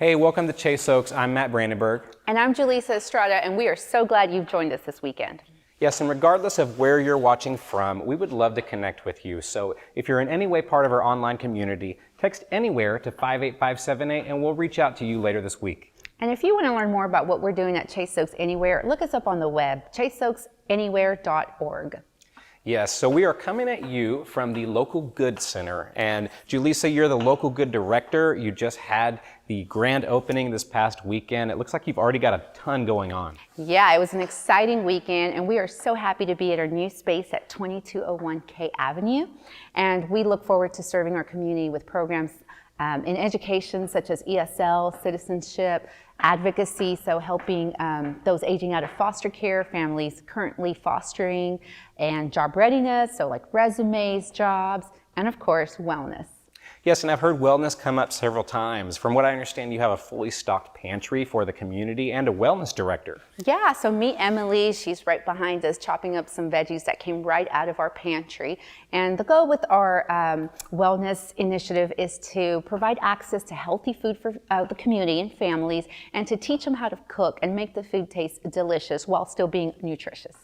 Hey, welcome to Chase Oaks. I'm Matt Brandenburg. And I'm Julissa Estrada, and we are so glad you've joined us this weekend. Yes, and regardless of where you're watching from, we would love to connect with you. So if you're in any way part of our online community, text anywhere to 58578 and we'll reach out to you later this week. And if you want to learn more about what we're doing at Chase Oaks Anywhere, look us up on the web, chaseoaksanywhere.org. Yes, so we are coming at you from the Local Good Center. And Julissa, you're the Local Good Director. You just had the grand opening this past weekend. It looks like you've already got a ton going on. Yeah, it was an exciting weekend, and we are so happy to be at our new space at 2201 K Avenue. And we look forward to serving our community with programs in education such as ESL, citizenship, advocacy, so helping those aging out of foster care, families currently fostering, and job readiness, so like resumes, jobs, and of course, wellness. Yes, and I've heard wellness come up several times. From what I understand, you have a fully stocked pantry for the community and a wellness director. Yeah, so meet Emily. She's right behind us chopping up some veggies that came right out of our pantry. And the goal with our wellness initiative is to provide access to healthy food for the community and families, and to teach them how to cook and make the food taste delicious while still being nutritious.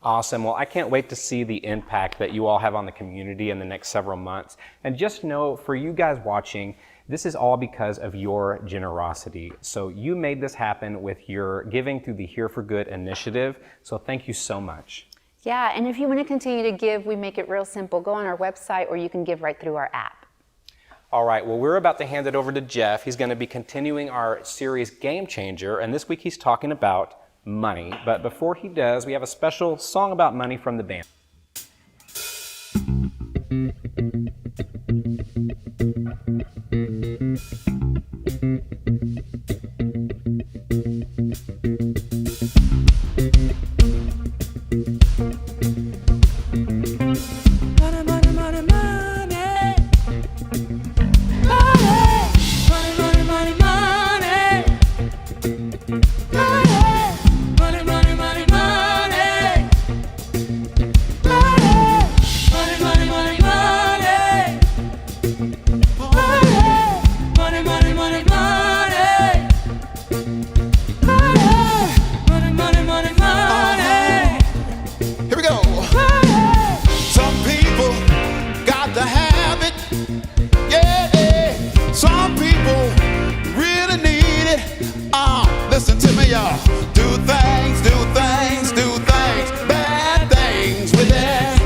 Awesome. Well, I can't wait to see the impact that you all have on the community in the next several months. And just know, for you guys watching, this is all because of your generosity. So you made this happen with your giving through the Here for Good initiative. So thank you so much. Yeah, and if you want to continue to give, we make it real simple. Go on our website, or you can give right through our app. All right, well, we're about to hand it over to Jeff. He's going to be continuing our series Game Changer, and this week he's talking about money. But before he does, we have a special song about money from the band. Listen to me, y'all. Do things, bad things with it.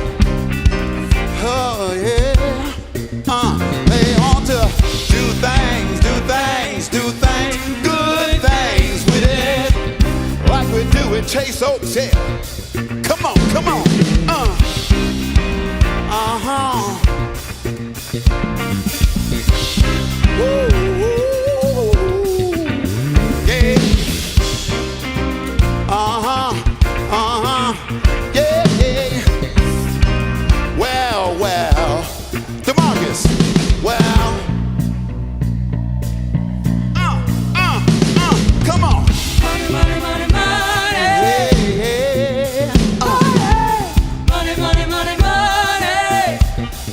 Oh, yeah. They ought to do things, good things with it. Like we do at Chase Oaks, yeah. Come on. Woo.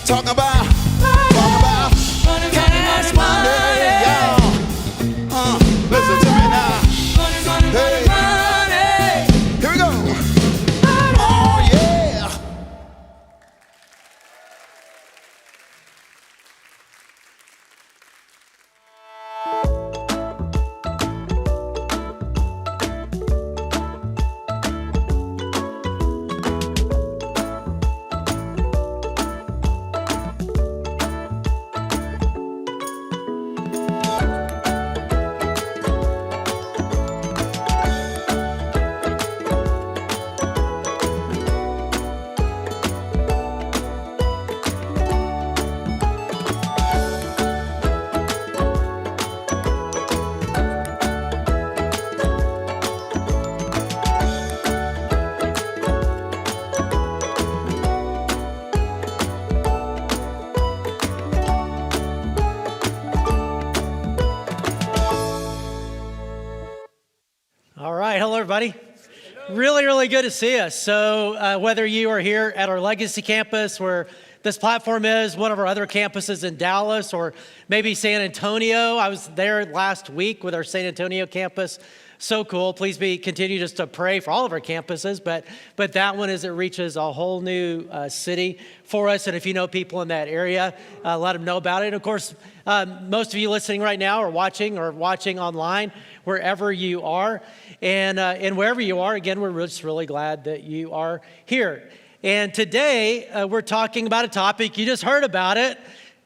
Talk about cash money, y'all. Listen to me now. Hey. Here we go. Oh, yeah. right, hello everybody. Really good to see us. So whether you are here at our Legacy campus where this platform is, one of our other campuses in Dallas or maybe San Antonio. I was there last week with our San Antonio campus. So cool. Please continue just to pray for all of our campuses, but that one as it reaches a whole new city for us. And if you know people in that area, let them know about it. And of course, most of you listening right now or watching online, wherever you are. And wherever you are, again, we're just really glad that you are here. And today, we're talking about a topic, you just heard about it.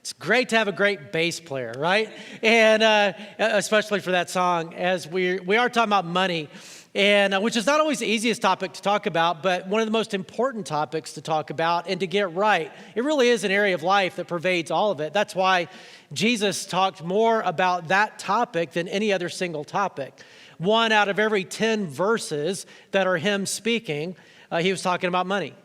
It's great to have a great bass player, right? And especially for that song, as we are talking about money, and which is not always the easiest topic to talk about, but one of the most important topics to talk about and to get right. It really is an area of life that pervades all of it. That's why Jesus talked more about that topic than any other single topic. 1 out of every 10 verses that are him speaking, he was talking about money.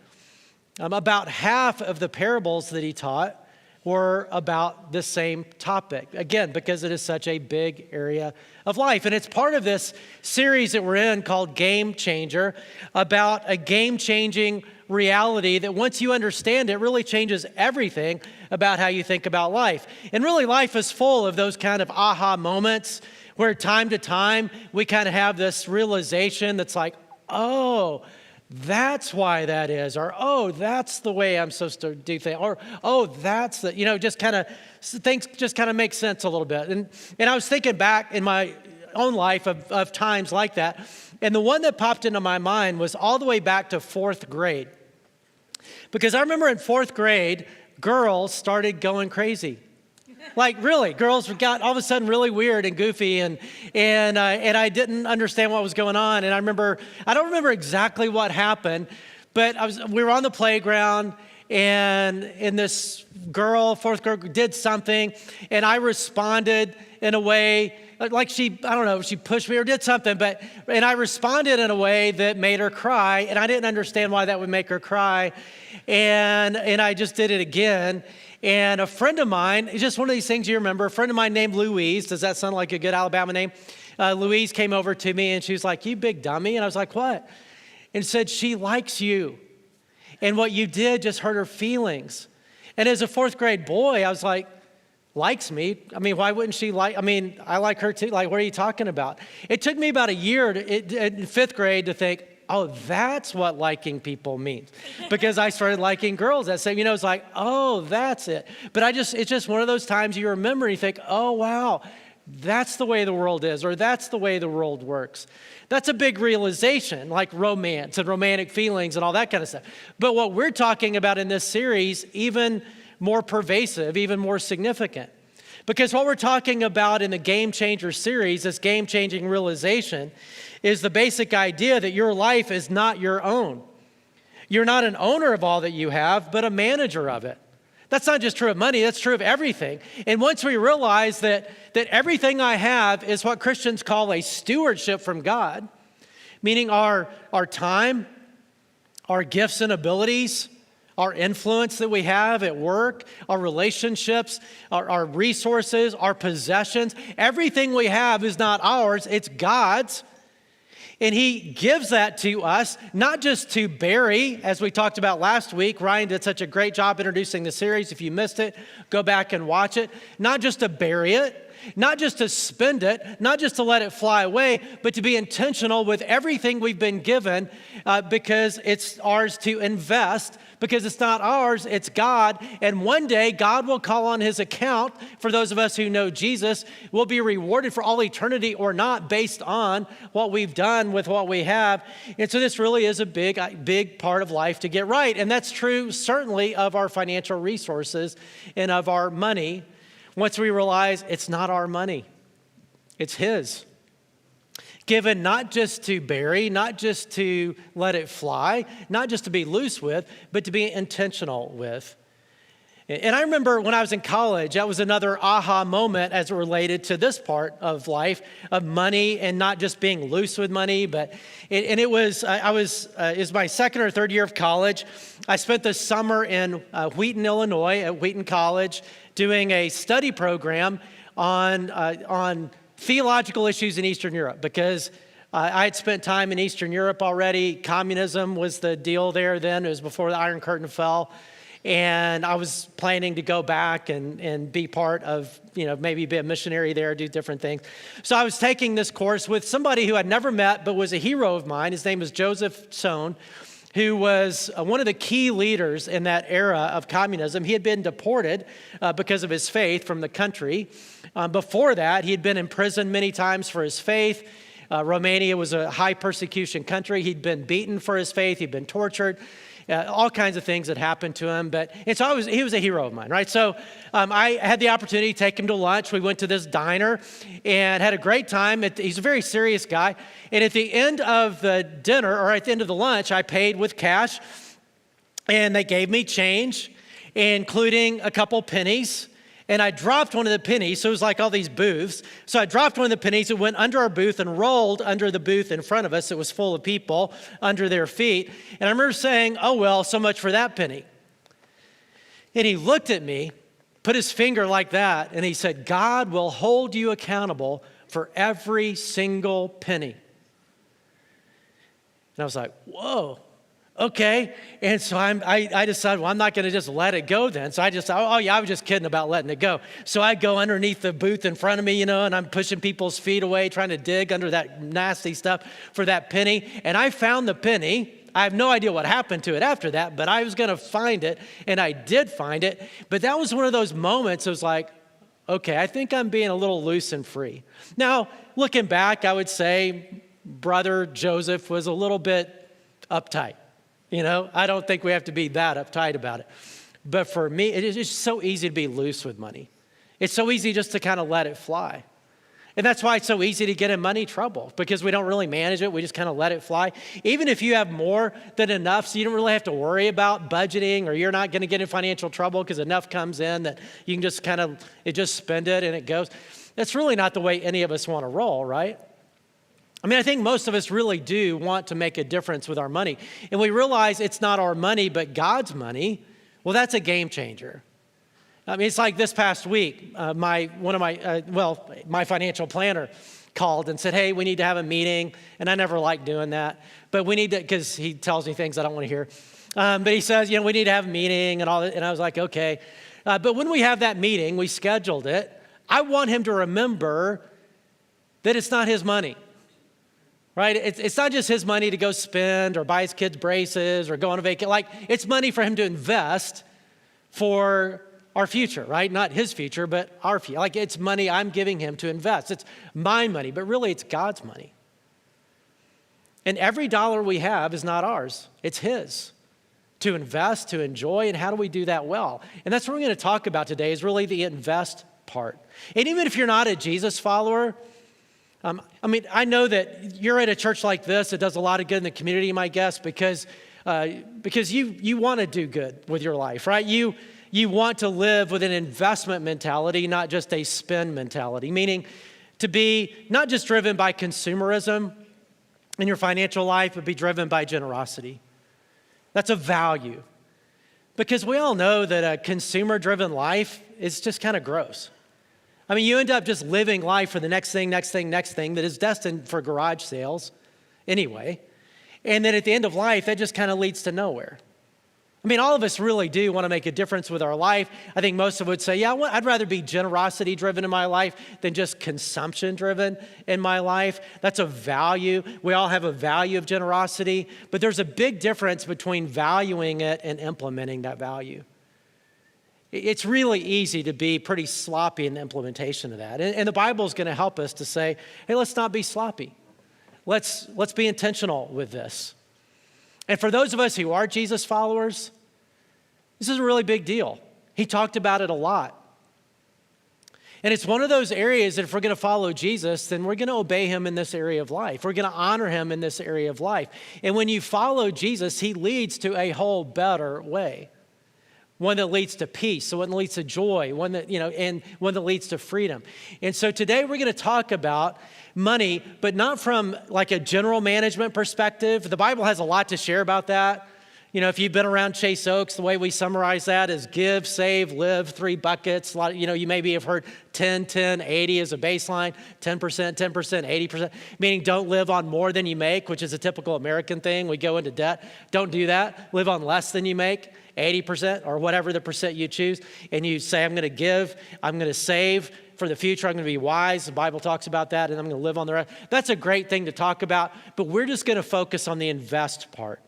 About half of the parables that he taught were about the same topic. Again, because it is such a big area of life. And it's part of this series that we're in called Game Changer, about a game-changing reality that once you understand it, really changes everything about how you think about life. And really, life is full of those kind of aha moments where time to time we kind of have this realization that's like, oh, that's why that is, or, oh, that's the way I'm supposed to do things, or, oh, that's the, just kind of, things just kind of make sense a little bit. And I was thinking back in my own life of times like that, and the one that popped into my mind was all the way back to 4th grade. Because I remember in 4th grade, girls started going crazy. Like really, girls got all of a sudden really weird and goofy, and I didn't understand what was going on. And I don't remember exactly what happened, but we were on the playground, and this girl, 4th grade, did something, and I responded in a way like she pushed me or did something, and I responded in a way that made her cry, and I didn't understand why that would make her cry, and I just did it again. And a friend of mine, it's just one of these things you remember, a friend of mine named Louise, does that sound like a good Alabama name? Louise came over to me and she was like, "You big dummy." And I was like, "What?" And said, "She likes you. And what you did just hurt her feelings." And as a 4th grade boy, I was like, likes me? I mean, why wouldn't she I like her too. Like, what are you talking about? It took me about a year in 5th grade to think, oh, that's what liking people means. Because I started liking girls that same, it's like, oh, that's it. But it's just one of those times you remember and you think, oh, wow, that's the way the world is, or that's the way the world works. That's a big realization, like romance and romantic feelings and all that kind of stuff. But what we're talking about in this series, even more pervasive, even more significant. Because what we're talking about in the Game Changer series, this game-changing realization, is the basic idea that your life is not your own. You're not an owner of all that you have, but a manager of it. That's not just true of money, that's true of everything. And once we realize that everything I have is what Christians call a stewardship from God, meaning our time, our gifts and abilities, our influence that we have at work, our relationships, our resources, our possessions, everything we have is not ours, it's God's. And he gives that to us, not just to bury, as we talked about last week. Ryan did such a great job introducing the series. If you missed it, go back and watch it. Not just to bury it, not just to spend it, not just to let it fly away, but to be intentional with everything we've been given because it's ours to invest, because it's not ours, it's God. And one day, God will call on his account. For those of us who know Jesus, we'll be rewarded for all eternity or not based on what we've done with what we have. And so this really is a big part of life to get right. And that's true certainly of our financial resources and of our money. Once we realize it's not our money, it's his. Given not just to bury, not just to let it fly, not just to be loose with, but to be intentional with. And I remember when I was in college, that was another aha moment as it related to this part of life, of money, and not just being loose with money, but it was my second or third year of college. I spent the summer in Wheaton, Illinois, at Wheaton College, doing a study program on theological issues in Eastern Europe, because I had spent time in Eastern Europe already. Communism was the deal there then. It was before the Iron Curtain fell. And I was planning to go back and be part of, maybe be a missionary there, do different things. So I was taking this course with somebody who I'd never met, but was a hero of mine. His name was Joseph Sohn, who was one of the key leaders in that era of communism. He had been deported because of his faith from the country. Before that, he had been imprisoned many times for his faith. Romania was a high persecution country. He'd been beaten for his faith. He'd been tortured. All kinds of things had happened to him. So he was a hero of mine, right? So I had the opportunity to take him to lunch. We went to this diner and had a great time. He's a very serious guy. And at the end of the dinner, or at the end of the lunch, I paid with cash. And they gave me change, including a couple pennies. And I dropped one of the pennies, so it was like all these booths. So I dropped one of the pennies, it went under our booth and rolled under the booth in front of us. It was full of people under their feet. And I remember saying, oh, well, so much for that penny. And he looked at me, put his finger like that, and he said, God will hold you accountable for every single penny. And I was like, whoa. Okay, and so I decided, well, I'm not going to just let it go then. So I just, I was just kidding about letting it go. So I go underneath the booth in front of me, and I'm pushing people's feet away, trying to dig under that nasty stuff for that penny. And I found the penny. I have no idea what happened to it after that, but I was going to find it, and I did find it. But that was one of those moments. It was like, okay, I think I'm being a little loose and free. Now, looking back, I would say Brother Joseph was a little bit uptight. I don't think we have to be that uptight about it. But for me, it is just so easy to be loose with money. It's so easy just to kind of let it fly. And that's why it's so easy to get in money trouble, because we don't really manage it. We just kind of let it fly. Even if you have more than enough, so you don't really have to worry about budgeting, or you're not going to get in financial trouble because enough comes in that you can just just spend it and it goes. That's really not the way any of us want to roll, right? I think most of us really do want to make a difference with our money. And we realize it's not our money, but God's money. Well, that's a game changer. It's like this past week, my financial planner called and said, hey, we need to have a meeting. And I never like doing that. But we need to, because he tells me things I don't want to hear. But he says, we need to have a meeting and all that. And I was like, okay. But when we have that meeting, we scheduled it. I want him to remember that it's not his money. Right? It's not just his money to go spend or buy his kids braces or go on a vacation. Like, it's money for him to invest for our future, right? Not his future, but our future. Like, it's money I'm giving him to invest. It's my money, but really it's God's money. And every dollar we have is not ours. It's his to invest, to enjoy. And how do we do that well? And that's what we're going to talk about today, is really the invest part. And even if you're not a Jesus follower, I know that you're at a church like this that does a lot of good in the community, my guess, because you want to do good with your life, right? You want to live with an investment mentality, not just a spend mentality, meaning to be not just driven by consumerism in your financial life, but be driven by generosity. That's a value. Because we all know that a consumer-driven life is just kind of gross. You end up just living life for the next thing that is destined for garage sales anyway. And then at the end of life, that just kind of leads to nowhere. All of us really do want to make a difference with our life. I think most of us would say, yeah, I'd rather be generosity-driven in my life than just consumption-driven in my life. That's a value. We all have a value of generosity, but there's a big difference between valuing it and implementing that value. It's really easy to be pretty sloppy in the implementation of that. And the Bible is going to help us to say, hey, let's not be sloppy. Let's be intentional with this. And for those of us who are Jesus followers, this is a really big deal. He talked about it a lot. And it's one of those areas that if we're going to follow Jesus, then we're going to obey him in this area of life. We're going to honor him in this area of life. And when you follow Jesus, he leads to a whole better way. One that leads to peace, so one that leads to joy, one that, and one that leads to freedom. And so today we're going to talk about money, but not from like a general management perspective. The Bible has a lot to share about that. You know, if you've been around Chase Oaks, the way we summarize that is give, save, live, 3 buckets. A lot of, you maybe have heard 10, 10, 80 as a baseline, 10%, 10%, 80%, meaning don't live on more than you make, which is a typical American thing. We go into debt. Don't do that. Live on less than you make, 80% or whatever the percent you choose. And you say, I'm going to give, I'm going to save for the future. I'm going to be wise. The Bible talks about that, and I'm going to live on the rest. That's a great thing to talk about, but we're just going to focus on the invest part.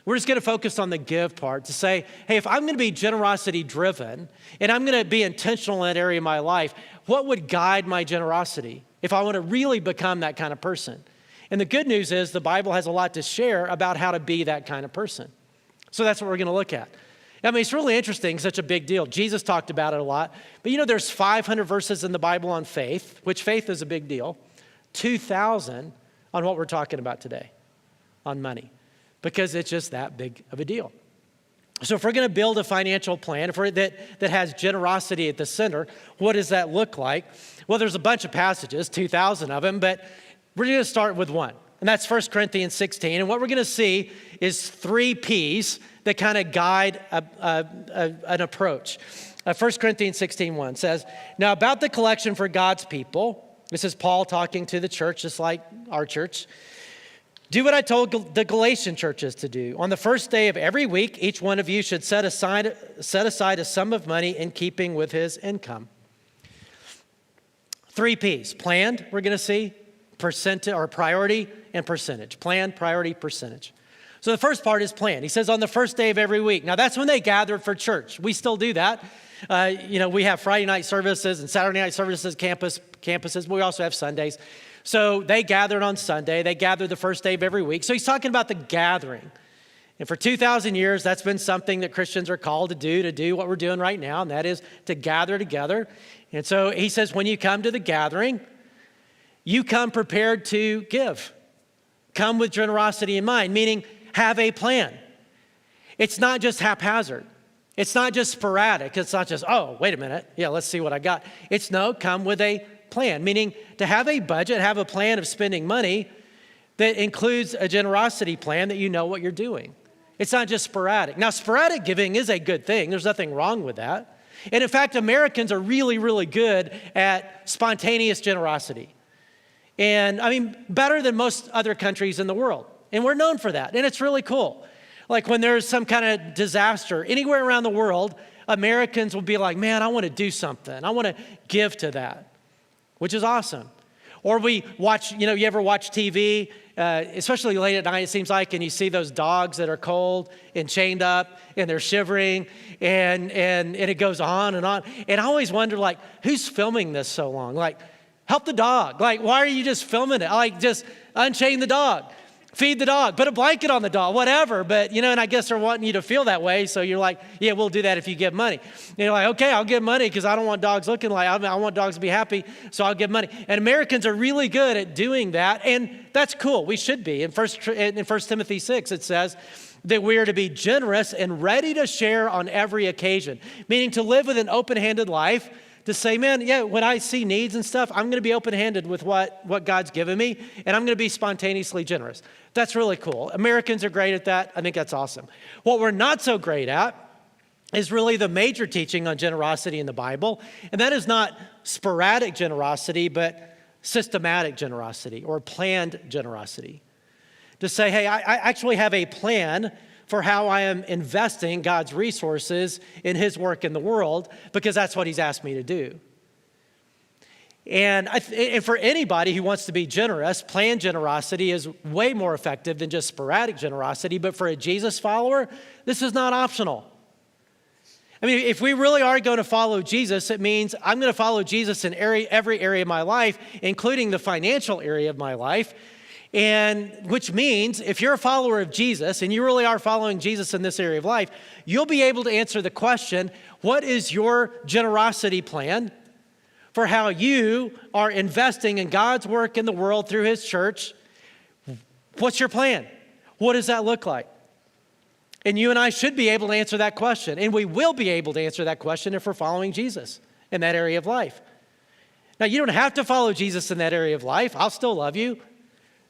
We're just going to focus on the give part to say, hey, if I'm going to be generosity driven and I'm going to be intentional in that area of my life, what would guide my generosity if I want to really become that kind of person? And the good news is the Bible has a lot to share about how to be that kind of person. So that's what we're going to look at. I mean, it's really interesting, such a big deal. Jesus talked about it a lot. But there's 500 verses in the Bible on faith, which faith is a big deal. 2,000 on what we're talking about today, on money. Because it's just that big of a deal. So if we're going to build a financial plan that has generosity at the center, what does that look like? Well, there's a bunch of passages, 2,000 of them, but we're going to start with one. And that's 1 Corinthians 16. And what we're going to see is 3 P's that kind of guide an approach. 1 Corinthians 16:1 says, now about the collection for God's people, this is Paul talking to the church, just like our church. Do what I told the Galatian churches to do. On the first day of every week, each one of you should set aside a sum of money in keeping with his income. 3 P's. Planned, we're going to see, percentage or priority and percentage. Planned, priority, percentage. So the first part is planned. He says on the first day of every week. Now that's when they gathered for church. We still do that. We have Friday night services and Saturday night services, campuses. But we also have Sundays. So they gathered on Sunday. They gathered the first day of every week. So he's talking about the gathering. And for 2,000 years, that's been something that Christians are called to do what we're doing right now, and that is to gather together. And so he says, when you come to the gathering, you come prepared to give. Come with generosity in mind, meaning have a plan. It's not just haphazard. It's not just sporadic. It's not just, oh, wait a minute. Yeah, let's see what I got. It's come with a plan, meaning to have a budget, have a plan of spending money that includes a generosity plan that you know what you're doing. It's not just sporadic. Now, sporadic giving is a good thing. There's nothing wrong with that. And in fact, Americans are really, really good at spontaneous generosity. And I mean, better than most other countries in the world. And we're known for that. And it's really cool. Like when there's some kind of disaster anywhere around the world, Americans will be like, man, I want to do something. I want to give to that, which is awesome. Or we watch, you ever watch TV, especially late at night, it seems like, and you see those dogs that are cold and chained up and they're shivering and it goes on and on. And I always wonder, like, who's filming this so long? Like, help the dog. Like, why are you just filming it? Like, just unchain the dog. Feed the dog, put a blanket on the dog, whatever. But, and I guess they're wanting you to feel that way. So you're like, yeah, we'll do that if you give money. And you're like, okay, I'll give money because I don't want dogs looking like, I want dogs to be happy. So I'll give money. And Americans are really good at doing that. And that's cool. We should be. In 1 Timothy 6, it says that we are to be generous and ready to share on every occasion, meaning to live with an open-handed life. To say, man, yeah, when I see needs and stuff, I'm going to be open-handed with what God's given me, and I'm going to be spontaneously generous. That's really cool. Americans are great at that. I think that's awesome. What we're not so great at is really the major teaching on generosity in the Bible, and that is not sporadic generosity, but systematic generosity or planned generosity. To say, hey, I actually have a plan for how I am investing God's resources in his work in the world, because that's what he's asked me to do. And for anybody who wants to be generous, planned generosity is way more effective than just sporadic generosity. But for a Jesus follower, this is not optional. I mean, if we really are going to follow Jesus, it means I'm going to follow Jesus in every area of my life, including the financial area of my life. And which means if you're a follower of Jesus and you really are following Jesus in this area of life, you'll be able to answer the question, what is your generosity plan for how you are investing in God's work in the world through his church? What's your plan? What does that look like? And you and I should be able to answer that question. And we will be able to answer that question if we're following Jesus in that area of life. Now, you don't have to follow Jesus in that area of life. I'll still love you.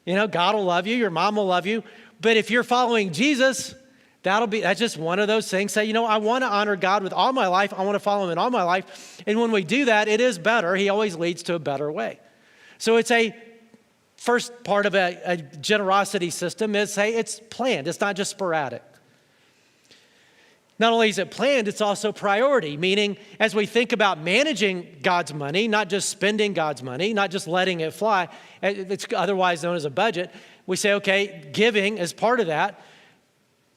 God will love you. Your mom will love you. But if you're following Jesus, That's just one of those things. Say, I want to honor God with all my life. I want to follow him in all my life. And when we do that, it is better. He always leads to a better way. So it's a first part of a generosity system is, hey, it's planned. It's not just sporadic. Not only is it planned, it's also priority, meaning as we think about managing God's money, not just spending God's money, not just letting it fly, it's otherwise known as a budget, we say, okay, giving is part of that.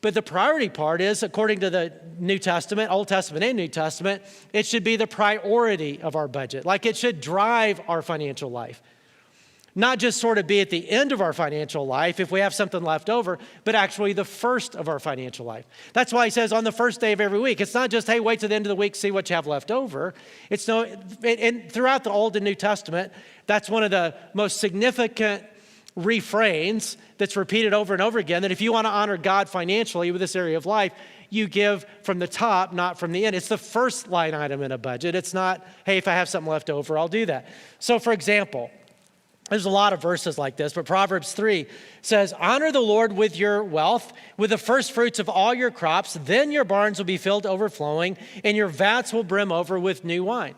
But the priority part is, according to the New Testament, Old Testament and New Testament, it should be the priority of our budget. Like it should drive our financial life. Not just sort of be at the end of our financial life if we have something left over, but actually the first of our financial life. That's why he says on the first day of every week, it's not just, hey, wait till the end of the week, see what you have left over. And throughout the Old and New Testament, that's one of the most significant refrains that's repeated over and over again, that if you want to honor God financially with this area of life, you give from the top, not from the end. It's the first line item in a budget. It's not, hey, if I have something left over, I'll do that. So for example, there's a lot of verses like this, but Proverbs 3 says, honor the Lord with your wealth, with the first fruits of all your crops, then your barns will be filled to overflowing, and your vats will brim over with new wine.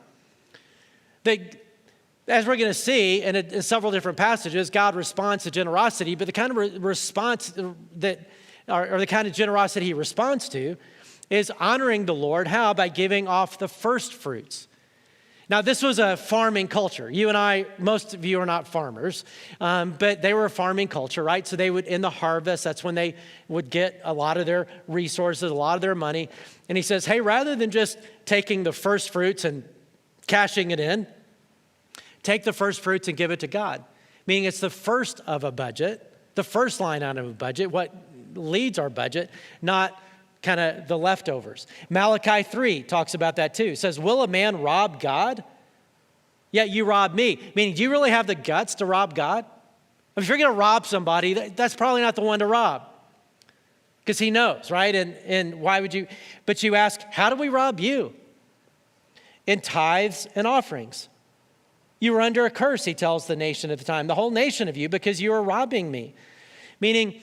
As we're going to see in several different passages, God responds to generosity, but the kind of response that, or the kind of generosity he responds to is honoring the Lord. How? By giving off the first fruits. Now, this was a farming culture. You and I, most of you are not farmers, but they were a farming culture, right? So they would, in the harvest, that's when they would get a lot of their resources, a lot of their money. And he says, hey, rather than just taking the first fruits and cashing it in, take the first fruits and give it to God. Meaning it's the first of a budget, the first line out of a budget, what leads our budget, not kind of the leftovers. Malachi 3 talks about that too. It says, will a man rob God? Yet you rob me. Meaning, do you really have the guts to rob God? If you're going to rob somebody, that's probably not the one to rob. Because he knows, right? And why would you? But you ask, how do we rob you? In tithes and offerings. You were under a curse, he tells the nation at the time, the whole nation of you, because you are robbing me. Meaning,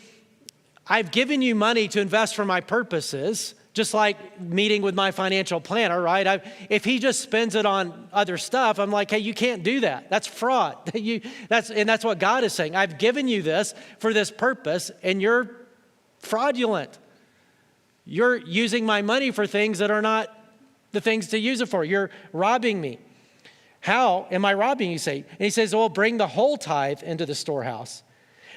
I've given you money to invest for my purposes, just like meeting with my financial planner, right? If he just spends it on other stuff, I'm like, hey, you can't do that. That's fraud. That's what God is saying. I've given you this for this purpose, and you're fraudulent. You're using my money for things that are not the things to use it for. You're robbing me. How am I robbing you, say? And he says, well, bring the whole tithe into the storehouse,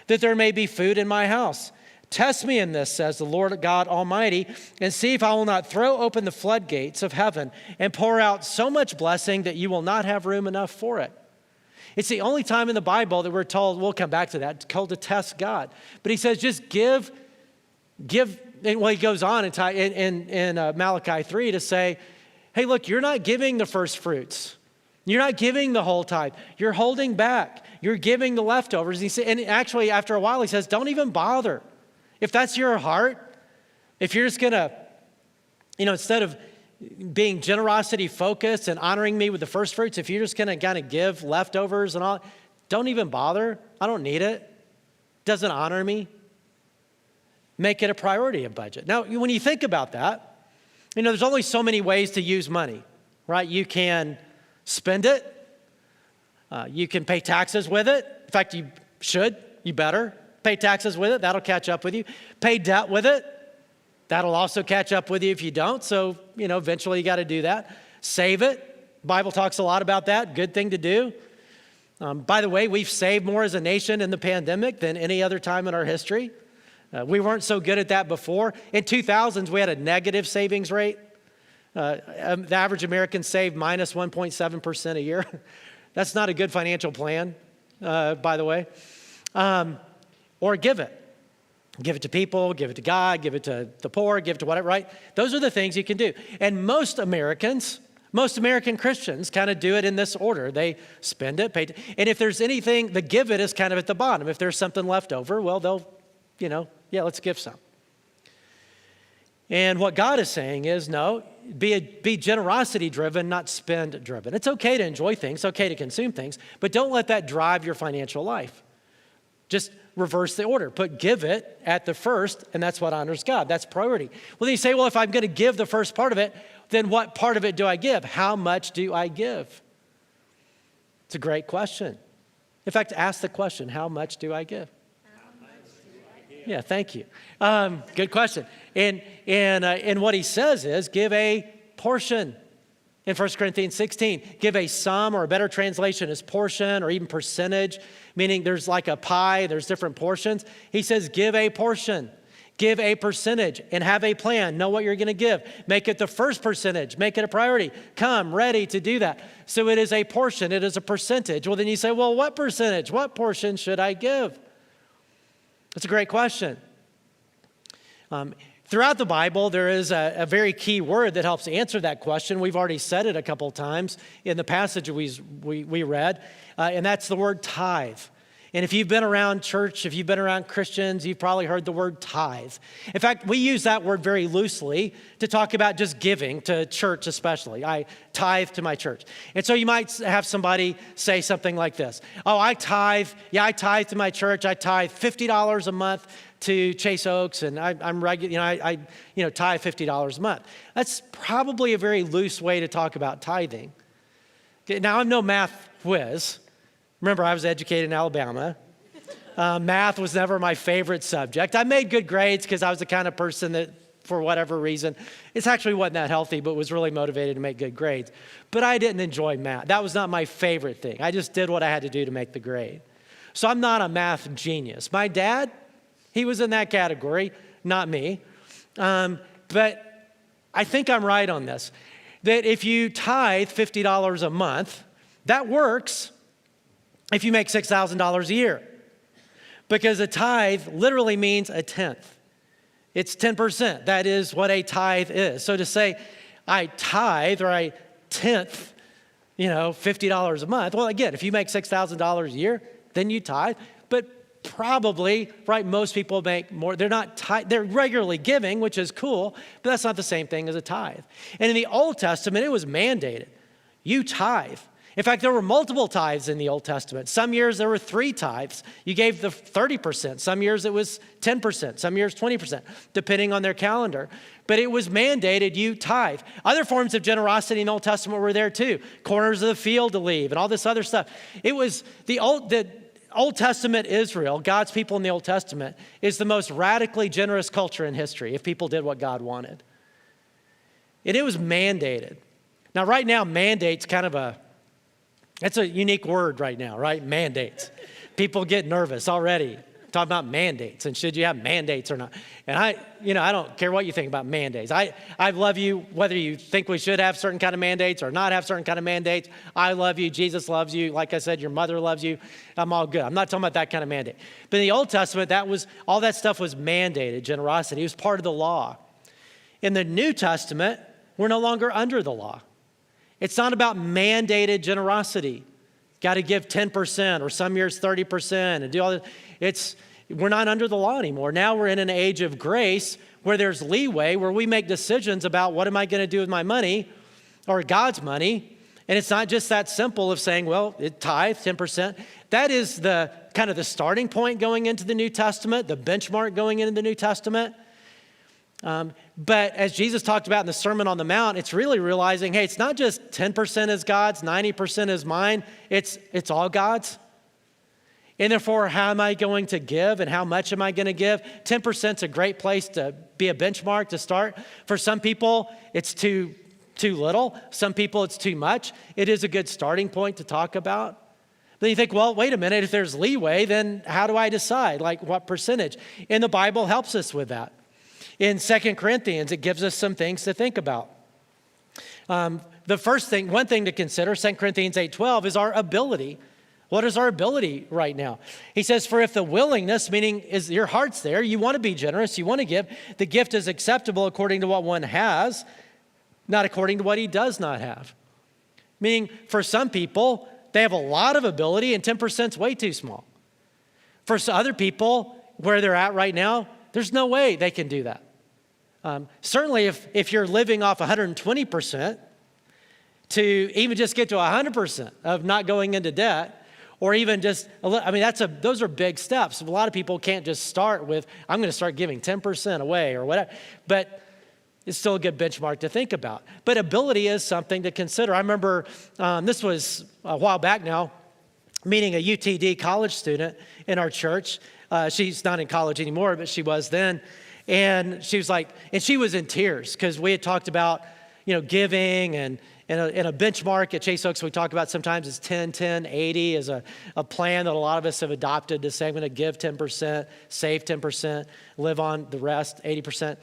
that there may be food in my house. Test me in this, says the Lord God Almighty, and see if I will not throw open the floodgates of heaven and pour out so much blessing that you will not have room enough for it. It's the only time in the Bible that we're told, we'll come back to that, it's called to test God. But he says, just give, and well, he goes on in Malachi 3 to say, hey, look, you're not giving the first fruits. You're not giving the whole tithe. You're holding back. You're giving the leftovers. And actually, after a while, he says, don't even bother. If that's your heart, if you're just going to, instead of being generosity focused and honoring me with the first fruits, if you're just going to kind of give leftovers and all, don't even bother. I don't need it. Doesn't honor me. Make it a priority of budget. Now, when you think about that, there's only so many ways to use money, right? You can spend it. You can pay taxes with it. In fact, you better pay taxes with it. That'll catch up with you. Pay debt with it. That'll also catch up with you if you don't. So, eventually you got to do that. Save it. Bible talks a lot about that. Good thing to do. By the way, we've saved more as a nation in the pandemic than any other time in our history. We weren't so good at that before. In 2000s, we had a negative savings rate. The average American saved minus 1.7% a year. That's not a good financial plan, by the way. Or give it. Give it to people, give it to God, give it to the poor, give it to whatever, right? Those are the things you can do. And most American Christians kind of do it in this order. They spend it, pay it. And if there's anything, the give it is kind of at the bottom. If there's something left over, well, they'll, let's give some. And what God is saying is, no, be generosity driven, not spend driven. It's okay to enjoy things, it's okay to consume things, but don't let that drive your financial life. Just reverse the order. Give it at the first, and that's what honors God. That's priority. Well, then you say, well, if I'm going to give the first part of it, then what part of it do I give? How much do I give? It's a great question. In fact, ask the question, how much do I give? Yeah, thank you. Good question. And what he says is give a portion. In 1 Corinthians 16, give a sum, or a better translation is portion or even percentage, meaning there's like a pie, there's different portions. He says give a portion, give a percentage, and have a plan. Know what you're going to give. Make it the first percentage. Make it a priority. Come ready to do that. So it is a portion. It is a percentage. Well, then you say, well, what percentage? What portion should I give? That's a great question. Throughout the Bible, there is a very key word that helps answer that question. We've already said it a couple of times in the passage we read, and that's the word tithe. And if you've been around church, if you've been around Christians, you've probably heard the word tithe. In fact, we use that word very loosely to talk about just giving to church especially. I tithe to my church. And so you might have somebody say something like this. Oh, I tithe. Yeah, I tithe to my church. I tithe $50 a month to Chase Oaks, and I'm regular. I tithe $50 a month. That's probably a very loose way to talk about tithing. Okay, now I'm no math whiz. Remember, I was educated in Alabama. Math was never my favorite subject. I made good grades because I was the kind of person that, for whatever reason, it actually wasn't that healthy, but was really motivated to make good grades. But I didn't enjoy math. That was not my favorite thing. I just did what I had to do to make the grade. So I'm not a math genius. My dad, he was in that category, not me. But I think I'm right on this, that if you tithe $50 a month, that works if you make $6,000 a year. Because a tithe literally means a tenth. It's 10%. That is what a tithe is. So to say, I tithe or I tenth, $50 a month. Well, again, if you make $6,000 a year, then you tithe. But probably, right, most people make more. They're regularly giving, which is cool, but that's not the same thing as a tithe. And in the Old Testament, it was mandated. You tithe. In fact, there were multiple tithes in the Old Testament. Some years there were 3 tithes. You gave the 30%. Some years it was 10%. Some years 20%, depending on their calendar. But it was mandated you tithe. Other forms of generosity in the Old Testament were there too. Corners of the field to leave and all this other stuff. It was the Old Testament Israel, God's people in the Old Testament, is the most radically generous culture in history if people did what God wanted. And it was mandated. Now, right now, mandate's that's a unique word right now, right? Mandates. People get nervous already talking about mandates and should you have mandates or not. And I don't care what you think about mandates. I love you whether you think we should have certain kind of mandates or not have certain kind of mandates. I love you. Jesus loves you. Like I said, your mother loves you. I'm all good. I'm not talking about that kind of mandate. But in the Old Testament, all that stuff was mandated, generosity. It was part of the law. In the New Testament, we're no longer under the law. It's not about mandated generosity. Got to give 10% or some years 30% and do all that. We're not under the law anymore. Now we're in an age of grace where there's leeway, where we make decisions about what am I going to do with my money or God's money. And it's not just that simple of saying, well, tithe 10%. That is the kind of the starting point going into the New Testament, the benchmark going into the New Testament. But as Jesus talked about in the Sermon on the Mount, it's really realizing, hey, it's not just 10% is God's, 90% is mine. It's all God's. And therefore, how am I going to give and how much am I going to give? 10% is a great place to be a benchmark to start. For some people, it's too little. Some people, it's too much. It is a good starting point to talk about. Then you think, well, wait a minute, if there's leeway, then how do I decide? Like what percentage? And the Bible helps us with that. In 2 Corinthians, it gives us some things to think about. One thing to consider, 2 Corinthians 8:12, is our ability. What is our ability right now? He says, for if the willingness, meaning is your heart's there, you want to be generous, you want to give, the gift is acceptable according to what one has, not according to what he does not have. Meaning, for some people, they have a lot of ability and 10% is way too small. For other people, where they're at right now, there's no way they can do that. Certainly, if you're living off 120%, to even just get to 100% of not going into debt, Or even just, those are big steps. A lot of people can't just start with, I'm going to start giving 10% away or whatever. But it's still a good benchmark to think about. But ability is something to consider. I remember, this was a while back now, meeting a UTD college student in our church. She's not in college anymore, but she was then. And she was like, and she was in tears because we had talked about, giving and a benchmark at Chase Oaks we talk about sometimes is 10, 10, 80 is a plan that a lot of us have adopted to say I'm going to give 10%, save 10%, live on the rest, 80%.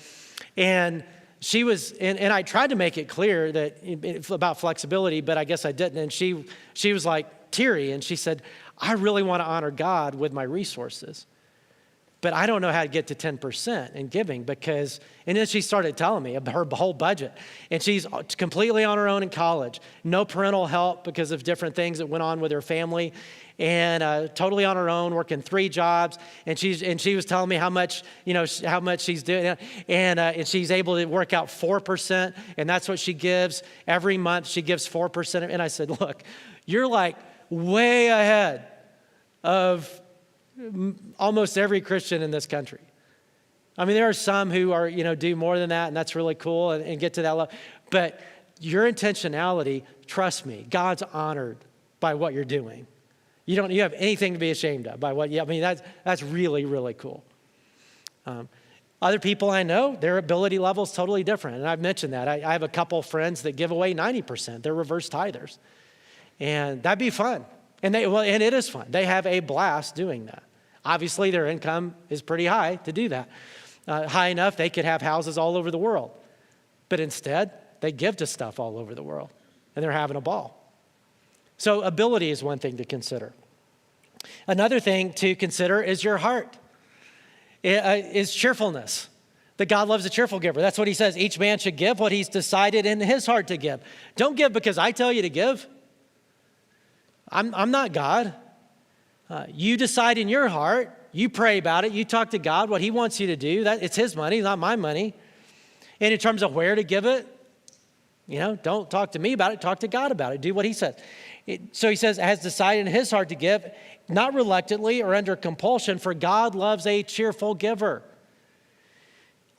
And she was, and I tried to make it clear that about flexibility, but I guess I didn't. And she was like teary, and she said, I really want to honor God with my resources, but I don't know how to get to 10% in giving because, and then she started telling me her whole budget. And she's completely on her own in college, no parental help because of different things that went on with her family, and totally on her own, working 3 jobs. And she was telling me how much she's doing, and she's able to work out 4%, and that's what she gives every month. She gives 4%. And I said, look, you're like way ahead of almost every Christian in this country. I mean, there are some who are, do more than that, and that's really cool and get to that level. But your intentionality, trust me, God's honored by what you're doing. You have anything to be ashamed of by what you, that's really, really cool. Other people I know, their ability level is totally different. And I've mentioned that. I have a couple friends that give away 90%. They're reverse tithers. And that'd be fun. And it is fun. They have a blast doing that. Obviously, their income is pretty high to do that. High enough they could have houses all over the world. But instead, they give to stuff all over the world. And they're having a ball. So ability is one thing to consider. Another thing to consider is your heart. Is cheerfulness. That God loves a cheerful giver. That's what he says. Each man should give what he's decided in his heart to give. Don't give because I tell you to give. I'm not God. You decide in your heart. You pray about it. You talk to God what he wants you to do. It's his money, not my money. And in terms of where to give it, don't talk to me about it. Talk to God about it. Do what he says. So he says, has decided in his heart to give, not reluctantly or under compulsion, for God loves a cheerful giver.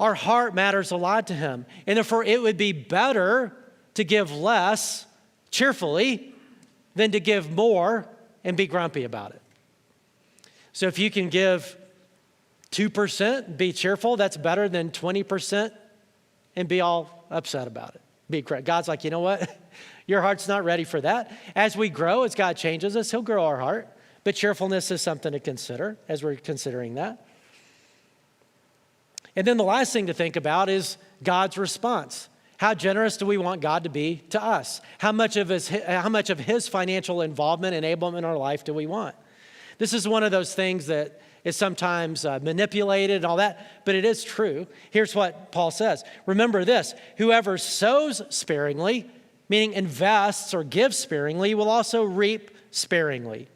Our heart matters a lot to him. And therefore, it would be better to give less cheerfully than to give more and be grumpy about it. So if you can give 2%, be cheerful, that's better than 20% and be all upset about it. God's like, you know what? Your heart's not ready for that. As we grow, as God changes us, he'll grow our heart. But cheerfulness is something to consider as we're considering that. And then the last thing to think about is God's response. How generous do we want God to be to us? How much of his financial involvement, enablement in our life do we want? This is one of those things that is sometimes manipulated and all that, but it is true. Here's what Paul says. Remember this, whoever sows sparingly, meaning invests or gives sparingly, will also reap sparingly,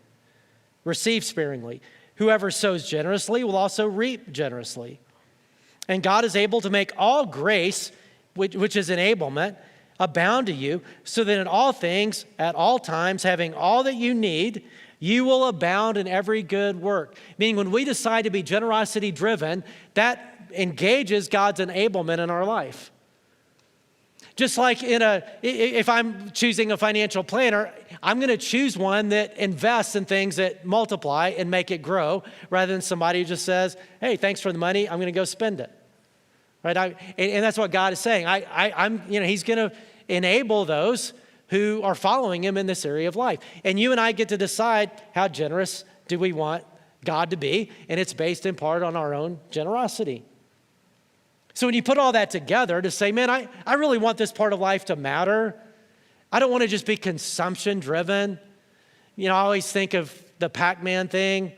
receive sparingly. Whoever sows generously will also reap generously. And God is able to make all grace, which is enablement, abound to you, so that in all things, at all times, having all that you need, you will abound in every good work. Meaning when we decide to be generosity driven, that engages God's enablement in our life. Just like if I'm choosing a financial planner, I'm going to choose one that invests in things that multiply and make it grow, rather than somebody who just says, hey, thanks for the money, I'm going to go spend it. Right? And that's what God is saying. He's going to enable those who are following him in this area of life. And you and I get to decide how generous do we want God to be, and it's based in part on our own generosity. So when you put all that together to say, man, I really want this part of life to matter. I don't want to just be consumption driven. I always think of the Pac-Man thing.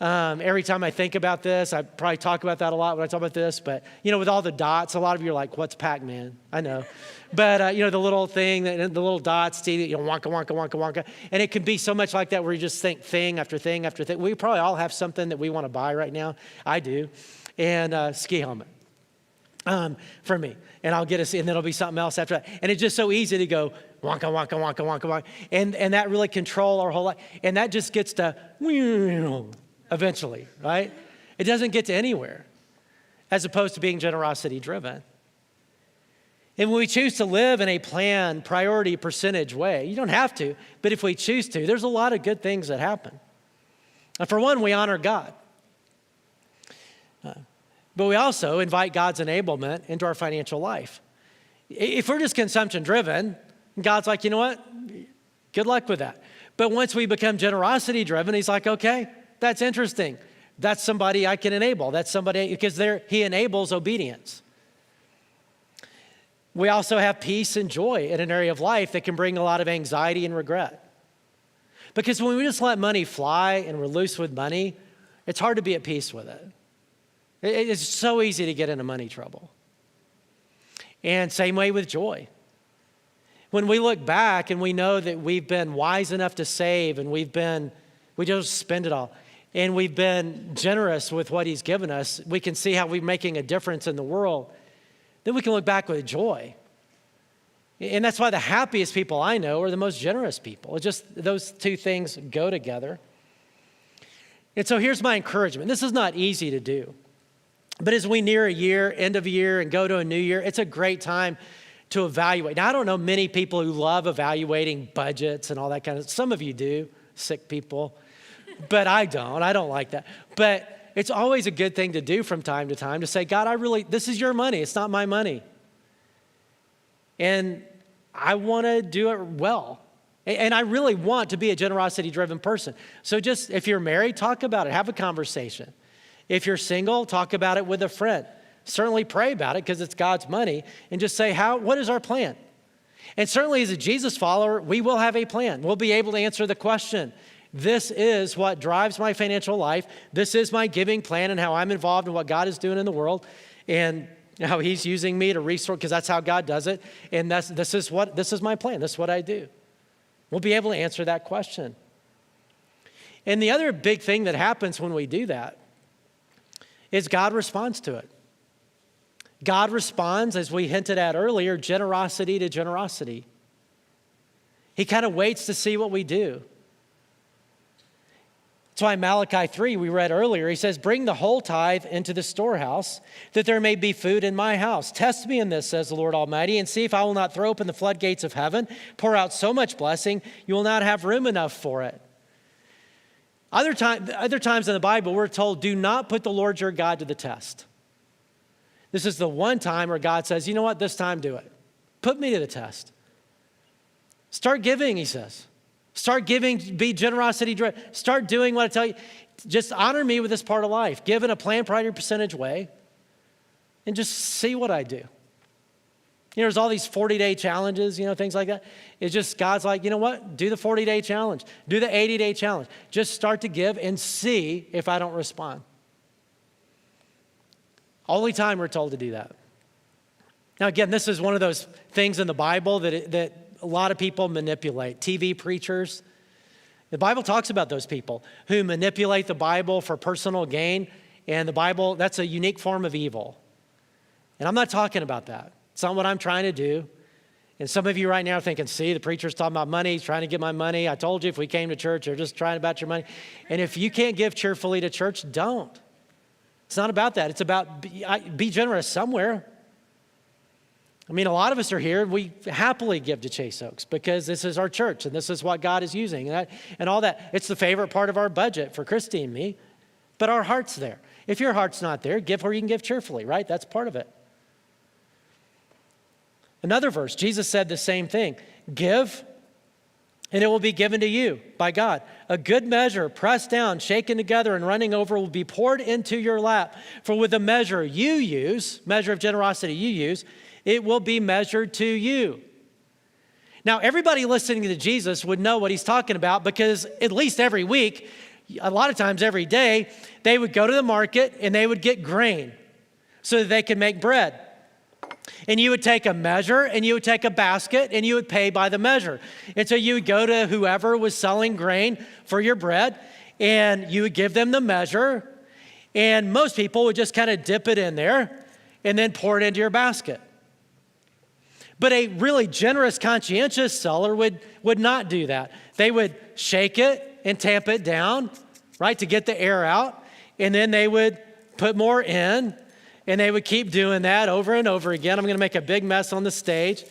Every time I think about this, I probably talk about that a lot when I talk about this, but with all the dots, a lot of you are like, what's Pac-Man? I know. But the little thing, the little dots, wonka, wonka, wonka, wonka. And it can be so much like that where you just think thing after thing after thing. We probably all have something that we want to buy right now. I do. And ski helmet. for me. And I'll get and then it'll be something else after that. And it's just so easy to go wonka, wonka, wonka, wonka, wonka. And that really control our whole life. And that just gets to eventually, right? It doesn't get to anywhere as opposed to being generosity driven. And when we choose to live in a planned, priority, percentage way, you don't have to, but if we choose to, there's a lot of good things that happen. And for one, we honor God. But we also invite God's enablement into our financial life. If we're just consumption driven, God's like, you know what? Good luck with that. But once we become generosity driven, he's like, okay, that's interesting. That's somebody I can enable. That's somebody, because he enables obedience. We also have peace and joy in an area of life that can bring a lot of anxiety and regret. Because when we just let money fly and we're loose with money, it's hard to be at peace with it. It's so easy to get into money trouble. And same way with joy. When we look back and we know that we've been wise enough to save and we don't spend it all, and we've been generous with what he's given us, we can see how we're making a difference in the world. Then we can look back with joy. And that's why the happiest people I know are the most generous people. It's just those two things go together. And so here's my encouragement. This is not easy to do. But as we near a year, end of a year, and go to a new year, it's a great time to evaluate. Now, I don't know many people who love evaluating budgets and all that kind of, some of you do, sick people, but I don't. I don't like that. But it's always a good thing to do from time to time to say, God, this is your money. It's not my money. And I want to do it well. And I really want to be a generosity-driven person. So just, if you're married, talk about it. Have a conversation. If you're single, talk about it with a friend. Certainly pray about it because it's God's money. And just say, what is our plan? And certainly as a Jesus follower, we will have a plan. We'll be able to answer the question. This is what drives my financial life. This is my giving plan and how I'm involved in what God is doing in the world. And how he's using me to resource, because that's how God does it. And this is my plan. This is what I do. We'll be able to answer that question. And the other big thing that happens when we do that is God responds to it. God responds, as we hinted at earlier, generosity to generosity. He kind of waits to see what we do. That's why in Malachi 3, we read earlier, he says, bring the whole tithe into the storehouse, that there may be food in my house. Test me in this, says the Lord Almighty, and see if I will not throw open the floodgates of heaven, pour out so much blessing, you will not have room enough for it. Other times in the Bible, we're told, do not put the Lord your God to the test. This is the one time where God says, you know what, this time do it. Put me to the test. Start giving, he says. Start giving, be generosity driven. Start doing what I tell you. Just honor me with this part of life. Give in a planned priority percentage way and just see what I do. There's all these 40-day challenges, things like that. It's just God's like, you know what? Do the 40-day challenge. Do the 80-day challenge. Just start to give and see if I don't respond. Only time we're told to do that. Now, again, this is one of those things in the Bible that a lot of people manipulate. TV preachers. The Bible talks about those people who manipulate the Bible for personal gain. And the Bible, that's a unique form of evil. And I'm not talking about that. It's not what I'm trying to do. And some of you right now are thinking, see, the preacher's talking about money. He's trying to get my money. I told you if we came to church, they're just trying about your money. And if you can't give cheerfully to church, don't. It's not about that. It's about be generous somewhere. I mean, a lot of us are here. We happily give to Chase Oaks because this is our church and this is what God is using and all that. It's the favorite part of our budget for Christy and me, but our heart's there. If your heart's not there, give where you can give cheerfully, right? That's part of it. Another verse, Jesus said the same thing. Give, and it will be given to you by God. A good measure, pressed down, shaken together, and running over will be poured into your lap. For with the measure you use, measure of generosity you use, it will be measured to you. Now, everybody listening to Jesus would know what he's talking about because at least every week, a lot of times every day, they would go to the market and they would get grain so that they could make bread. And you would take a measure and you would take a basket and you would pay by the measure. And so you would go to whoever was selling grain for your bread and you would give them the measure. And most people would just kind of dip it in there and then pour it into your basket. But a really generous, conscientious seller would not do that. They would shake it and tamp it down, right, to get the air out, and then they would put more in, and they would keep doing that over and over again. I'm going to make a big mess on the stage.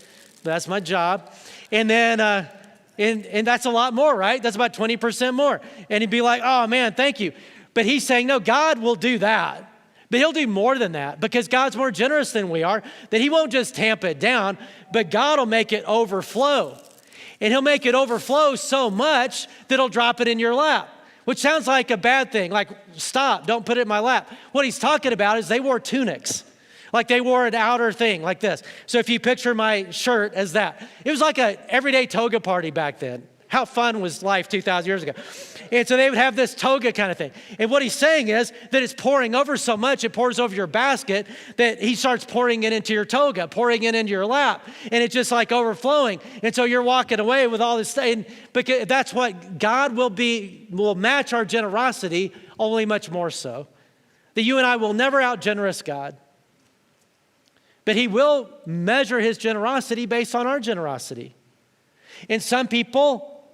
That's my job. And then, and that's a lot more, right? That's about 20% more. And he'd be like, oh man, thank you. But he's saying, no, God will do that. But he'll do more than that because God's more generous than we are, that he won't just tamp it down, but God will make it overflow. And he'll make it overflow so much that he'll drop it in your lap, which sounds like a bad thing. Like, stop, don't put it in my lap. What he's talking about is they wore tunics. Like they wore an outer thing like this. So if you picture my shirt as that, it was like an everyday toga party back then. How fun was life 2,000 years ago? And so they would have this toga kind of thing. And what he's saying is that it's pouring over so much, it pours over your basket, that he starts pouring it into your toga, pouring it into your lap. And it's just like overflowing. And so you're walking away with all this stuff. And because that's what God will match our generosity, only much more so. That you and I will never out-generous God. But he will measure his generosity based on our generosity. And some people,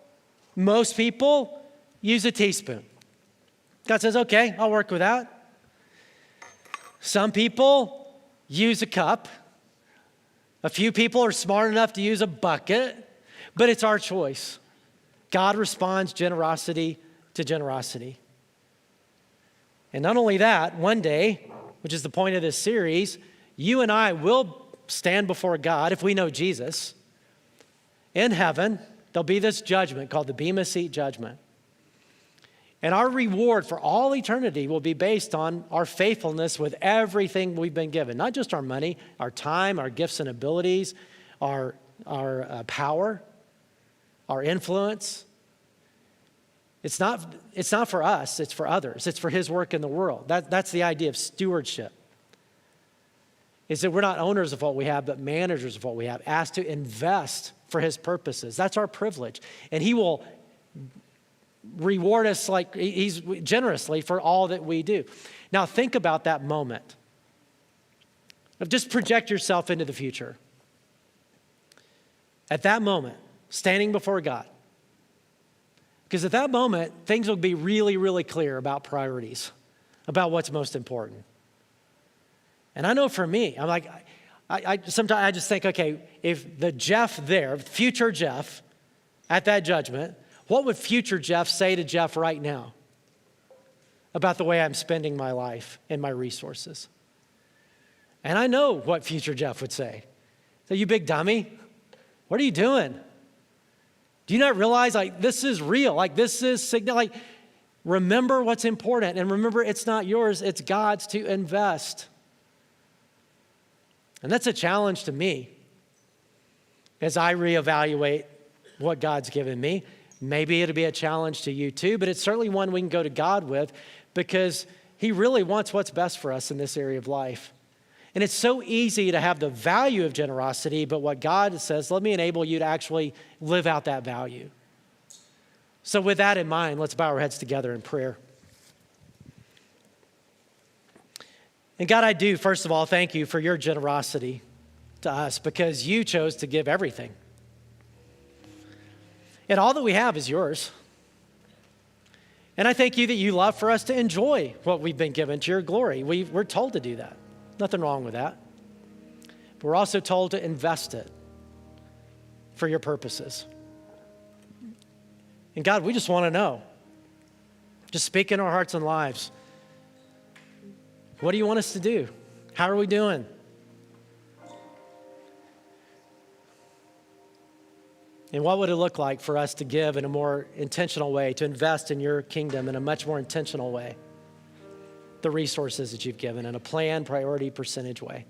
most people, use a teaspoon. God says, okay, I'll work with that. Some people use a cup. A few people are smart enough to use a bucket, but it's our choice. God responds generosity to generosity. And not only that, one day, which is the point of this series, you and I will stand before God, if we know Jesus, in heaven. There'll be this judgment called the Bema Seat judgment. And our reward for all eternity will be based on our faithfulness with everything we've been given. Not just our money, our time, our gifts and abilities, our power, our influence. It's not for us, it's for others. It's for his work in the world. That's the idea of stewardship. Is that we're not owners of what we have, but managers of what we have, asked to invest for his purposes. That's our privilege. And he will reward us like he's generously for all that we do. Now think about that moment. Just project yourself into the future. At that moment, standing before God. Because at that moment, things will be really, really clear about priorities, about what's most important. And I know for me, I'm like, sometimes I just think, okay, if the Jeff there, future Jeff, at that judgment, what would future Jeff say to Jeff right now about the way I'm spending my life and my resources? And I know what future Jeff would say. So, you big dummy, what are you doing? Do you not realize, like, this is real? Like, this is signal. Like, remember what's important, and remember it's not yours, it's God's to invest. And that's a challenge to me as I reevaluate what God's given me. Maybe it'll be a challenge to you too, but it's certainly one we can go to God with because he really wants what's best for us in this area of life. And it's so easy to have the value of generosity, but what God says, let me enable you to actually live out that value. So with that in mind, let's bow our heads together in prayer. And God, I do, first of all, thank you for your generosity to us because you chose to give everything. And all that we have is yours. And I thank you that you love for us to enjoy what we've been given to your glory. We're told to do that. Nothing wrong with that. But we're also told to invest it for your purposes. And God, we just want to know. Just speak in our hearts and lives. What do you want us to do? How are we doing? And what would it look like for us to give in a more intentional way, to invest in your kingdom in a much more intentional way? The resources that you've given in a planned, priority, percentage way.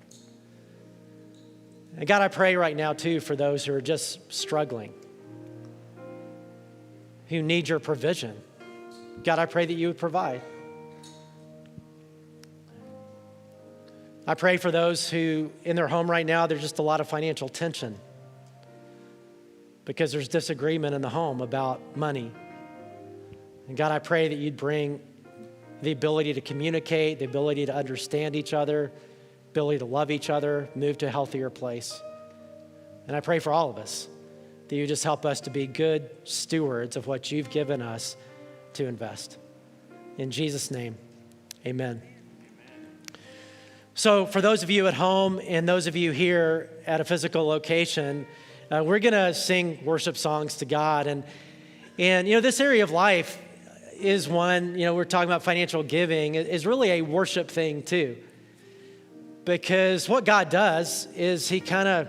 And God, I pray right now too for those who are just struggling, who need your provision. God, I pray that you would provide. I pray for those who, in their home right now, there's just a lot of financial tension because there's disagreement in the home about money. And God, I pray that you'd bring the ability to communicate, the ability to understand each other, ability to love each other, move to a healthier place. And I pray for all of us that you just help us to be good stewards of what you've given us to invest. In Jesus' name, amen. So for those of you at home and those of you here at a physical location, we're going to sing worship songs to God. And this area of life is one, we're talking about financial giving, is really a worship thing too. Because what God does is he kind of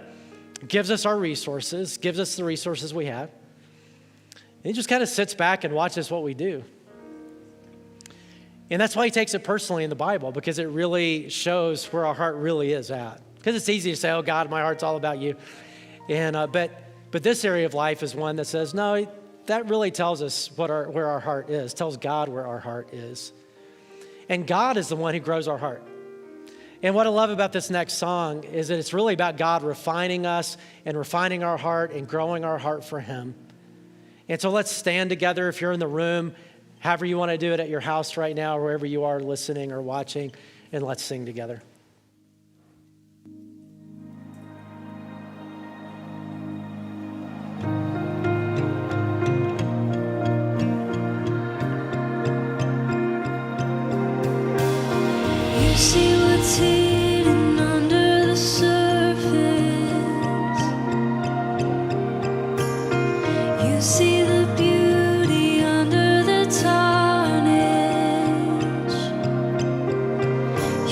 gives us our resources, gives us the resources we have. And he just kind of sits back and watches what we do. And that's why he takes it personally in the Bible, because it really shows where our heart really is at. Because it's easy to say, oh, God, my heart's all about you. And but this area of life is one that says, no, that really tells us where our heart is, tells God where our heart is. And God is the one who grows our heart. And what I love about this next song is that it's really about God refining us and refining our heart and growing our heart for him. And so let's stand together if you're in the room, however you want to do it at your house right now, or wherever you are listening or watching, and let's sing together. You see what's hidden under the surface. You see the beauty under the tarnish.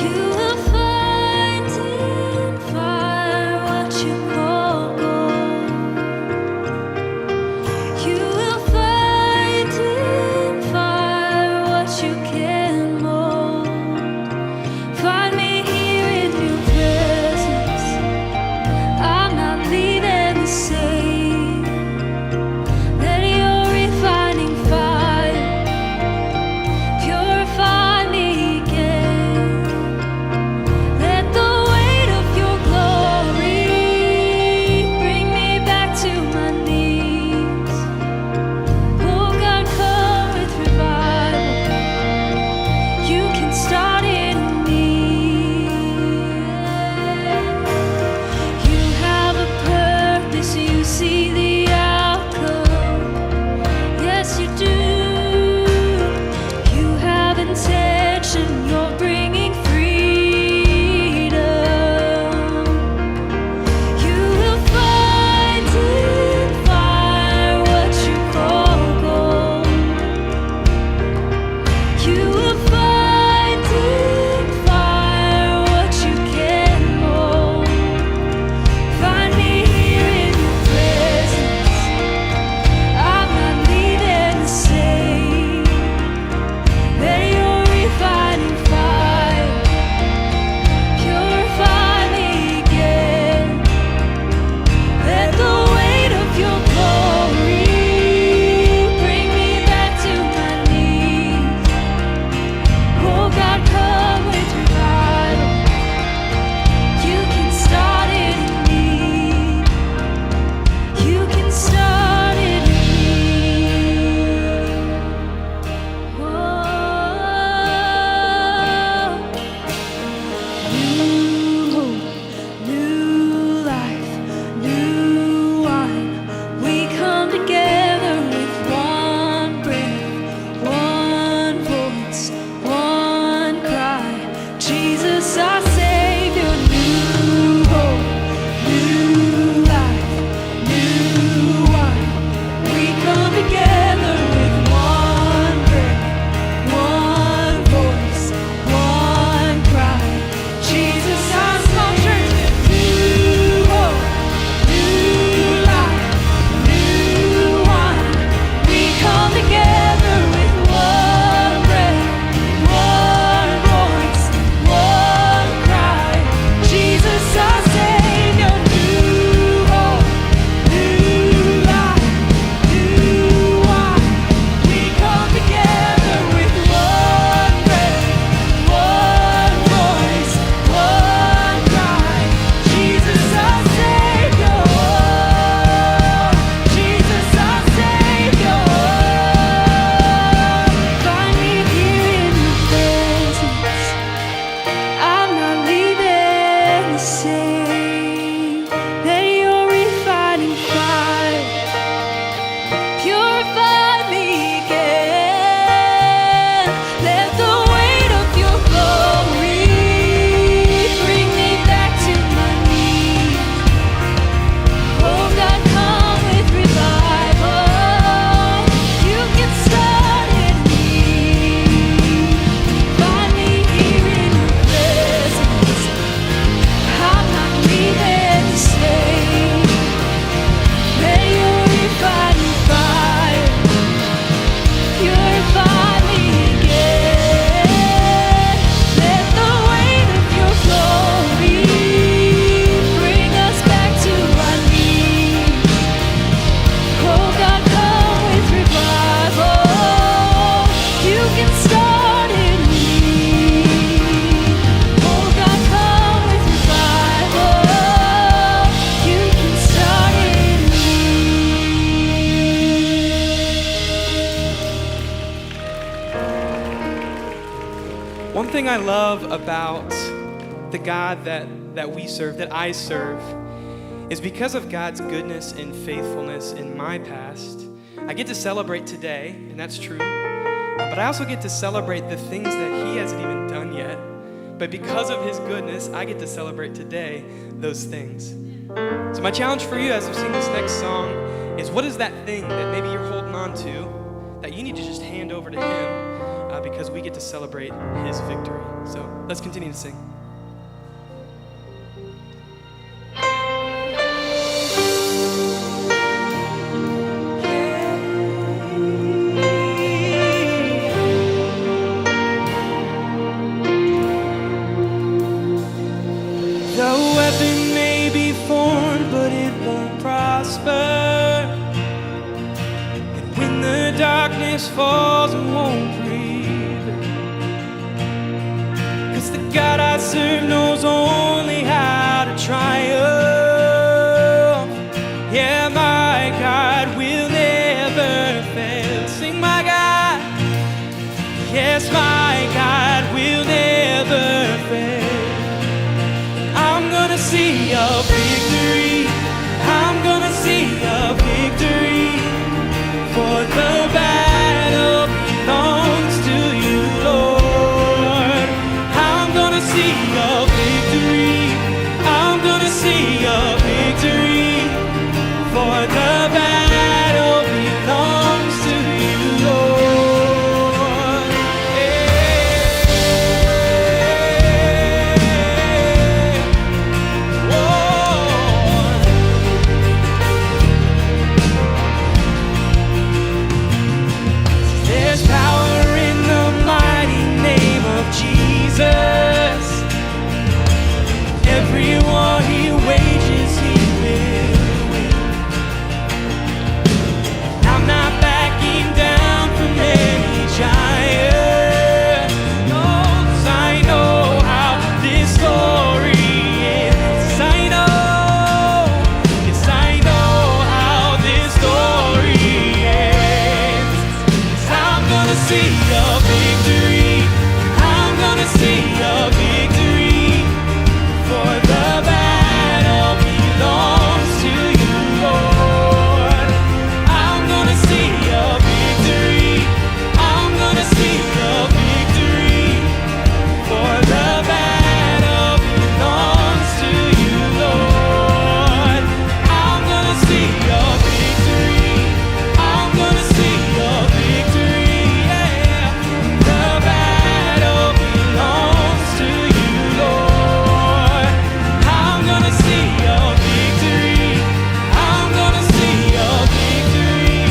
You will find in fire what you call gold. You will find in fire what you can mold. Fire One thing I love about the God that we serve, that I serve, is because of God's goodness and faithfulness in my past, I get to celebrate today, and that's true, but I also get to celebrate the things that He hasn't even done yet. But because of His goodness, I get to celebrate today those things. So my challenge for you as we sing this next song is, what is that thing that maybe you're holding on to that you need to just hand over to Him, because we get to celebrate His victory. So let's continue to sing. The weapon may be formed, but it won't prosper. And when the darkness falls, it won't breathe. 'Cause the God I serve knows only how to triumph. Yeah, my God will never fail. Sing, my God. Yes, my God will never fail. I'm gonna see a victory. I'm gonna see a victory. For the battle belongs to you, Lord. I'm gonna see a victory. I'm gonna see a victory. For the battle belongs to you, Lord. There's power in the mighty name of Jesus. Every war He wages, He will win. I'm not backing down from any giant. No, 'cause I know how this story ends. Yes, I know how this story ends. 'Cause I'm gonna see a victory. I'm gonna see a victory. For the battle belongs to you, Lord. I'm gonna see a victory. I'm gonna see a victory. For the battle belongs to you, Lord. I'm gonna see a victory. I'm gonna see a victory, yeah. The battle belongs to you, Lord. I'm gonna see a victory. I'm gonna see a victory.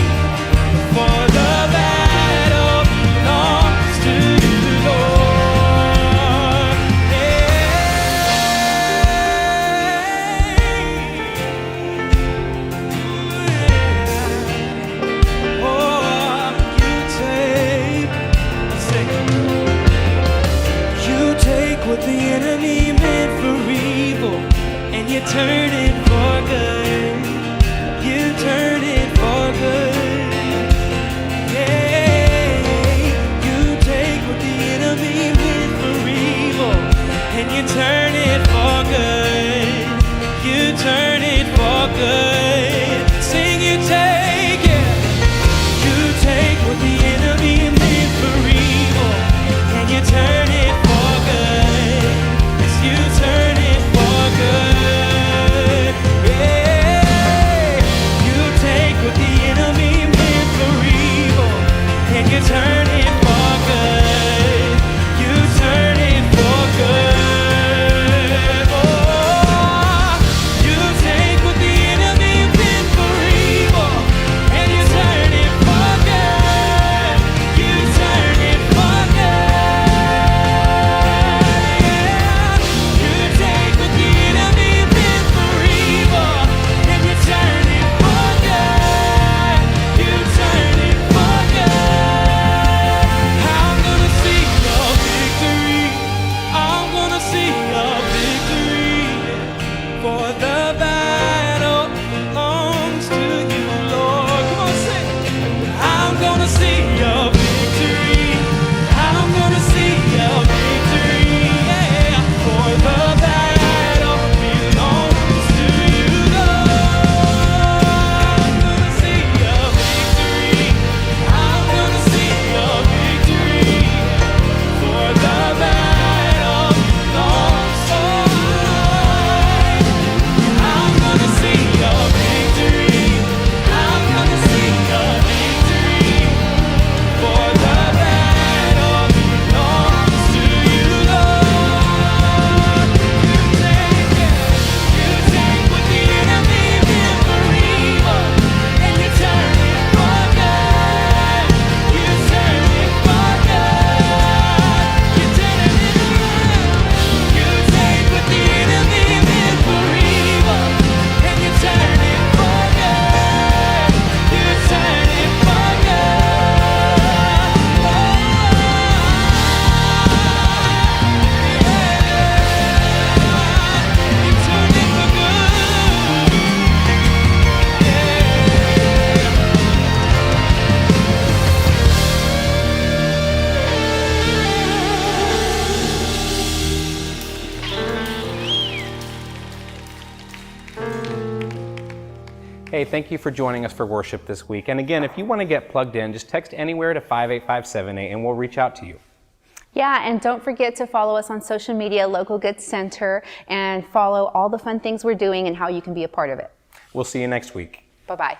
For the battle belongs to you, Lord. You take what the enemy meant for evil, and you turn it for good. You turn it for good. Yeah, you take what the enemy meant for evil, and you turn it for good. You turn it for good. Sing, you take it. You take what the enemy meant for evil, and you turn it for good. Yes, you turn it for good. Hey, thank you for joining us for worship this week. And again, if you want to get plugged in, just text anywhere to 58578 and we'll reach out to you. Yeah, and don't forget to follow us on social media, Local Good Center, and follow all the fun things we're doing and how you can be a part of it. We'll see you next week. Bye-bye.